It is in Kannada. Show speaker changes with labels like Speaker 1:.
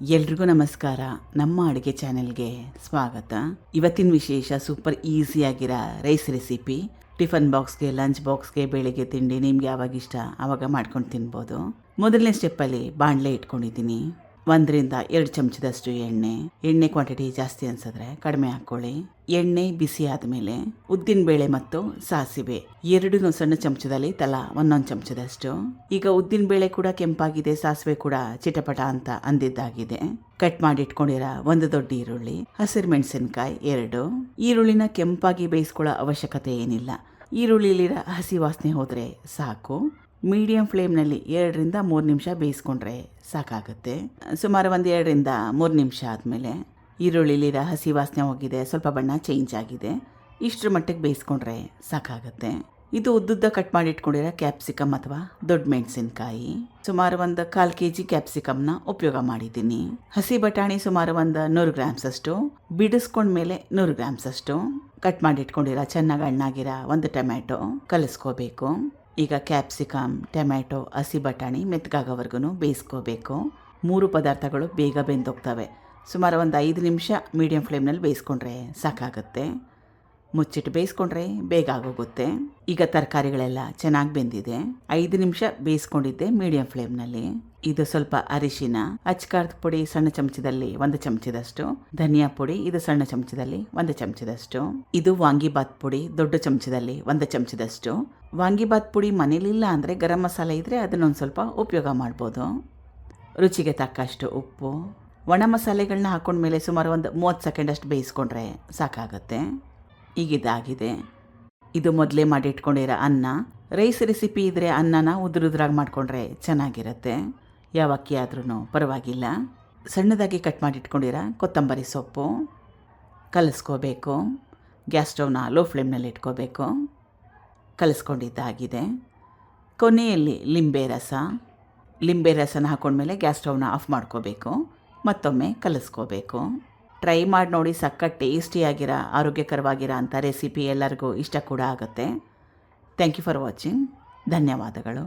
Speaker 1: ಎಲ್ರಿಗೂ ನಮಸ್ಕಾರ. ನಮ್ಮ ಅಡುಗೆ ಚಾನೆಲ್ಗೆ ಸ್ವಾಗತ. ಇವತ್ತಿನ ವಿಶೇಷ ಸೂಪರ್ ಈಸಿಯಾಗಿರೋ ರೈಸ್ ರೆಸಿಪಿ. ಟಿಫನ್ ಬಾಕ್ಸ್ಗೆ, ಲಂಚ್ ಬಾಕ್ಸ್ಗೆ, ಬೆಳಿಗ್ಗೆ ತಿಂಡಿ ನಿಮ್ಗೆ ಯಾವಾಗ ಇಷ್ಟ ಆವಾಗ ಮಾಡ್ಕೊಂಡು ತಿನ್ಬೋದು. ಮೊದಲನೇ ಸ್ಟೆಪ್ಪಲ್ಲಿ ಬಾಣಲೆ ಇಟ್ಕೊಂಡಿದ್ದೀನಿ. 1-2 ಚಮಚದಷ್ಟು ಎಣ್ಣೆ ಕ್ವಾಂಟಿಟಿ ಜಾಸ್ತಿ ಅನ್ಸಿದ್ರೆ ಕಡಿಮೆ ಹಾಕ್ಕೊಳ್ಳಿ. ಎಣ್ಣೆ ಬಿಸಿ ಆದಮೇಲೆ ಉದ್ದಿನಬೇಳೆ ಮತ್ತು ಸಾಸಿವೆ 2 ಸಣ್ಣ ಚಮಚದಲ್ಲಿ ತಲಾ 1 ಚಮಚದಷ್ಟು. ಈಗ ಉದ್ದಿನಬೇಳೆ ಕೂಡ ಕೆಂಪಾಗಿದೆ, ಸಾಸಿವೆ ಕೂಡ ಚಿಟಪಟ ಅಂತ ಅಂದಿದ್ದಾಗಿದೆ. ಕಟ್ ಮಾಡಿ ಇಟ್ಕೊಂಡಿರೋ 1 ದೊಡ್ಡ ಈರುಳ್ಳಿ, ಹಸಿರು ಮೆಣಸಿನಕಾಯಿ 2. ಈರುಳ್ಳಿನ ಕೆಂಪಾಗಿ ಬೇಯಿಸ್ಕೊಳ್ಳೋ ಅವಶ್ಯಕತೆ ಏನಿಲ್ಲ. ಈರುಳ್ಳಿಲಿರೋ ಹಸಿ ವಾಸನೆ ಹೋದರೆ ಸಾಕು. ಮೀಡಿಯಂ ಫ್ಲೇಮ್ನಲ್ಲಿ 2-3 ನಿಮಿಷ ಬೇಯಿಸ್ಕೊಂಡ್ರೆ ಸಾಕಾಗುತ್ತೆ. ಸುಮಾರು 2-3 ನಿಮಿಷ ಆದಮೇಲೆ ಈರುಳ್ಳಿಲಿರೋ ಹಸಿ ವಾಸನೆ ಹೋಗಿದೆ, ಸ್ವಲ್ಪ ಬಣ್ಣ ಚೇಂಜ್ ಆಗಿದೆ. ಇಷ್ಟರ ಮಟ್ಟಿಗೆ ಬೇಯಿಸ್ಕೊಂಡ್ರೆ ಸಾಕಾಗುತ್ತೆ. ಇದು ಉದ್ದುದ್ದ ಕಟ್ ಮಾಡಿ ಇಟ್ಕೊಂಡಿರೋ ಕ್ಯಾಪ್ಸಿಕಮ್ ಅಥವಾ ದೊಡ್ಡ ಮೆಣಸಿನಕಾಯಿ. ಸುಮಾರು 1/4 kg ಕ್ಯಾಪ್ಸಿಕಮ್ನ ಉಪಯೋಗ ಮಾಡಿದ್ದೀನಿ. ಹಸಿ ಬಟಾಣಿ ಸುಮಾರು 100 ಗ್ರಾಮ್ಸ್ ಅಷ್ಟು. ಬಿಡಿಸ್ಕೊಂಡ್ಮೇಲೆ 100 ಗ್ರಾಮ್ಸ್ ಅಷ್ಟು. ಕಟ್ ಮಾಡಿ ಇಟ್ಕೊಂಡಿರೋ ಚೆನ್ನಾಗಿ ಹಣ್ಣಾಗಿರೋ 1 ಟೊಮ್ಯಾಟೊ ಕಲಿಸ್ಕೋಬೇಕು. ಈಗ ಕ್ಯಾಪ್ಸಿಕಮ್, ಟೊಮ್ಯಾಟೊ, ಹಸಿ ಬಟಾಣಿ ಮೆತ್ತಗಾಗೋವರೆಗೂ ಬೇಯಿಸ್ಕೋಬೇಕು. 3 ಪದಾರ್ಥಗಳು ಬೇಗ ಬೆಂದೋಗ್ತವೆ. ಸುಮಾರು 5 ನಿಮಿಷ ಮೀಡಿಯಂ ಫ್ಲೇಮ್ನಲ್ಲಿ ಬೇಯಿಸ್ಕೊಂಡ್ರೆ ಸಾಕಾಗುತ್ತೆ. ಮುಚ್ಚಿಟ್ಟು ಬೇಯಿಸ್ಕೊಂಡ್ರೆ ಬೇಗ ಆಗೋಗುತ್ತೆ. ಈಗ ತರಕಾರಿಗಳೆಲ್ಲ ಚೆನ್ನಾಗಿ ಬೆಂದಿದೆ. 5 ನಿಮಿಷ ಬೇಯಿಸ್ಕೊಂಡಿದ್ದೆ ಮೀಡಿಯಂ ಫ್ಲೇಮ್ನಲ್ಲಿ. ಇದು ಸ್ವಲ್ಪ ಅರಿಶಿನ, ಅಚ್ಕಾರದ ಪುಡಿ ಸಣ್ಣ ಚಮಚದಲ್ಲಿ 1 ಚಮಚದಷ್ಟು, ಧನಿಯಾ ಪುಡಿ ಇದು ಸಣ್ಣ ಚಮಚದಲ್ಲಿ 1 ಚಮಚದಷ್ಟು. ಇದು ವಾಂಗಿಬಾತ್ ಪುಡಿ ದೊಡ್ಡ ಚಮಚದಲ್ಲಿ 1 ಚಮಚದಷ್ಟು. ವಾಂಗಿಬಾತ್ ಪುಡಿ ಮನೇಲಿಲ್ಲ ಅಂದರೆ ಗರಂ ಮಸಾಲೆ ಇದ್ದರೆ ಅದನ್ನೊಂದು ಸ್ವಲ್ಪ ಉಪಯೋಗ ಮಾಡ್ಬೋದು. ರುಚಿಗೆ ತಕ್ಕಷ್ಟು ಉಪ್ಪು. ಒಣ ಮಸಾಲೆಗಳನ್ನ ಹಾಕೊಂಡ್ಮೇಲೆ ಸುಮಾರು 30 ಸೆಕೆಂಡ್ ಅಷ್ಟು ಬೇಯಿಸ್ಕೊಂಡ್ರೆ ಸಾಕಾಗುತ್ತೆ. ಈಗಿದಾಗಿದೆ. ಇದು ಮೊದಲೇ ಮಾಡಿ ಇಟ್ಕೊಂಡಿರೋ ಅನ್ನ. ರೈಸ್ ರೆಸಿಪಿ ಇದ್ದರೆ ಅನ್ನನ ಉದುರುದ್ರಾಗಿ ಮಾಡಿಕೊಂಡ್ರೆ ಚೆನ್ನಾಗಿರುತ್ತೆ. ಯಾವ ಅಕ್ಕಿ ಆದ್ರೂ ಪರವಾಗಿಲ್ಲ. ಸಣ್ಣದಾಗಿ ಕಟ್ ಮಾಡಿ ಇಟ್ಕೊಂಡಿರೋ ಕೊತ್ತಂಬರಿ ಸೊಪ್ಪು ಕಲಿಸ್ಕೋಬೇಕು. ಗ್ಯಾಸ್ ಸ್ಟವ್ನ ಲೋ ಫ್ಲೇಮ್ನಲ್ಲಿ ಇಟ್ಕೋಬೇಕು. ಕಲಿಸ್ಕೊಂಡಿದ್ದಾಗಿದೆ. ಕೊನೆಯಲ್ಲಿ ಲಿಂಬೆ ರಸನ ಹಾಕೊಂಡ್ಮೇಲೆ ಗ್ಯಾಸ್ ಸ್ಟವ್ನ ಆಫ್ ಮಾಡ್ಕೋಬೇಕು. ಮತ್ತೊಮ್ಮೆ ಕಲಿಸ್ಕೋಬೇಕು. ಟ್ರೈ ಮಾಡಿ ನೋಡಿ. ಸಖತ್ ಟೇಸ್ಟಿಯಾಗಿರೋ, ಆರೋಗ್ಯಕರವಾಗಿರೋ ಅಂಥ ರೆಸಿಪಿ ಎಲ್ಲರಿಗೂ ಇಷ್ಟ ಕೂಡ ಆಗುತ್ತೆ. Thank you for watching. ಧನ್ಯವಾದಗಳು.